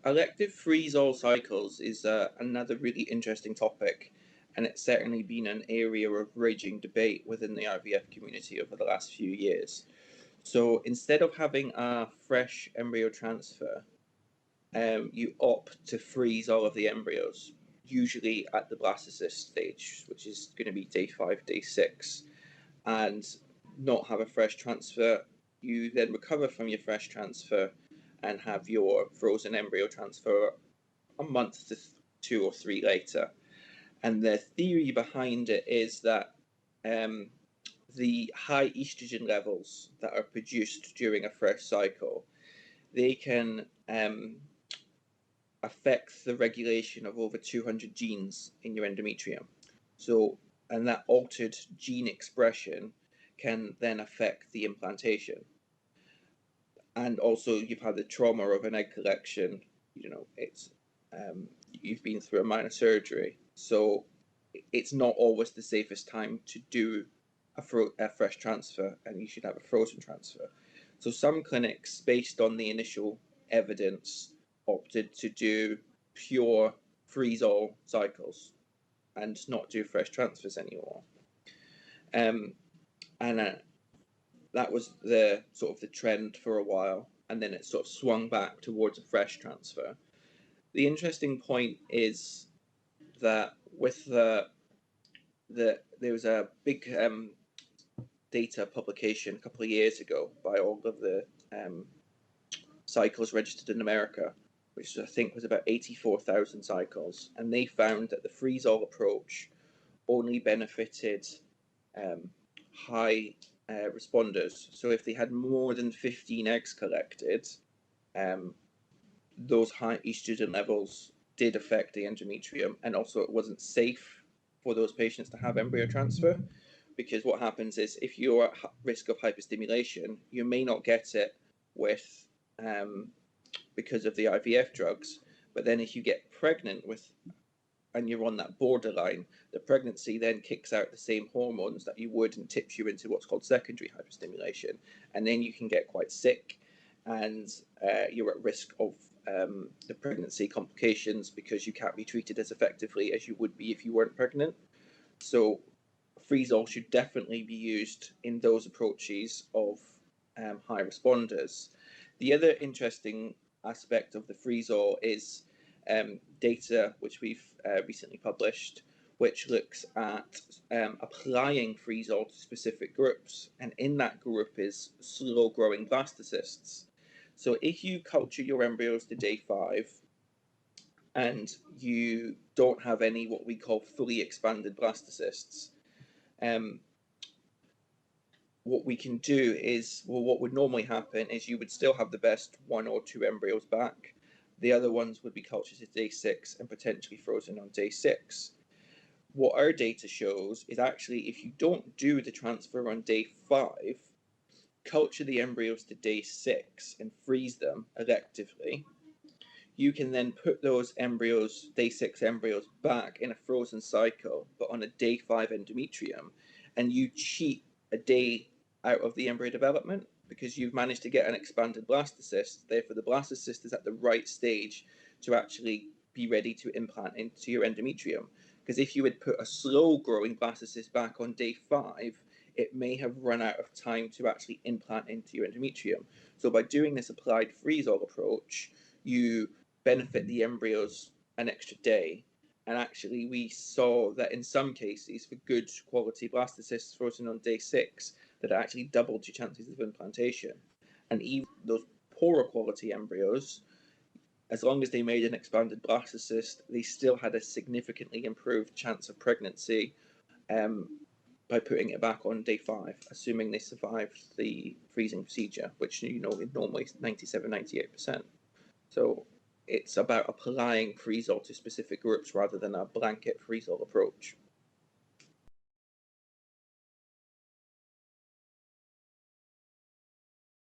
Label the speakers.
Speaker 1: Elective freeze-all cycles is another really interesting topic, and it's certainly been an area of raging debate within the IVF community over the last few years. So instead of having a fresh embryo transfer, you opt to freeze all of the embryos, usually at the blastocyst stage, which is going to be day 5, day 6, and not have a fresh transfer. You then recover from your fresh transfer and have your frozen embryo transfer a month to 2 or 3 later. And the theory behind it is that the high estrogen levels that are produced during a fresh cycle, they can affect the regulation of over 200 genes in your endometrium. So, and that altered gene expression can then affect the implantation. And also, you've had the trauma of an egg collection. It's you've been through a minor surgery, so it's not always the safest time to do a fresh transfer, and you should have a frozen transfer. So some clinics, based on the initial evidence, opted to do pure freeze-all cycles and not do fresh transfers anymore. And that was the sort of the trend for a while, and then it sort of swung back towards a fresh transfer. The interesting point is that with there was a big data publication a couple of years ago by all of the cycles registered in America, which I think was about 84,000 cycles, and they found that the freeze-all approach only benefited high responders. So if they had more than 15 eggs collected, those high estrogen levels did affect the endometrium, and also it wasn't safe for those patients to have embryo transfer, because what happens is if you're at risk of hyperstimulation, you may not get it with because of the IVF drugs, but then if you get pregnant and you're on that borderline, the pregnancy then kicks out the same hormones that you would and tips you into what's called secondary hyperstimulation, and then you can get quite sick, and you're at risk of the pregnancy complications because you can't be treated as effectively as you would be if you weren't pregnant. So freeze-all should definitely be used in those approaches of high responders. The other interesting aspect of the freeze-all is data which we've recently published, which looks at applying freeze-all to specific groups, and in that group is slow-growing blastocysts. So if you culture your embryos to day 5 and you don't have any what we call fully expanded blastocysts, what we can do is, what would normally happen is you would still have the best 1 or 2 embryos back. The other ones would be cultured at day 6 and potentially frozen on day 6. What our data shows is actually if you don't do the transfer on day 5, culture the embryos to day 6 and freeze them electively, you can then put those embryos, day 6 embryos, back in a frozen cycle, but on a day 5 endometrium, and you cheat a day out of the embryo development because you've managed to get an expanded blastocyst. Therefore, the blastocyst is at the right stage to actually be ready to implant into your endometrium. Because if you had put a slow-growing blastocyst back on day 5, it may have run out of time to actually implant into your endometrium. So by doing this applied freeze-all approach, you benefit the embryos an extra day. And actually, we saw that in some cases, for good quality blastocysts frozen on day 6, that actually doubled your chances of implantation. And even those poorer quality embryos, as long as they made an expanded blastocyst, they still had a significantly improved chance of pregnancy by putting it back on day 5, assuming they survived the freezing procedure, which is normally 97-98%. So it's about applying freeze-all to specific groups rather than a blanket freeze-all approach.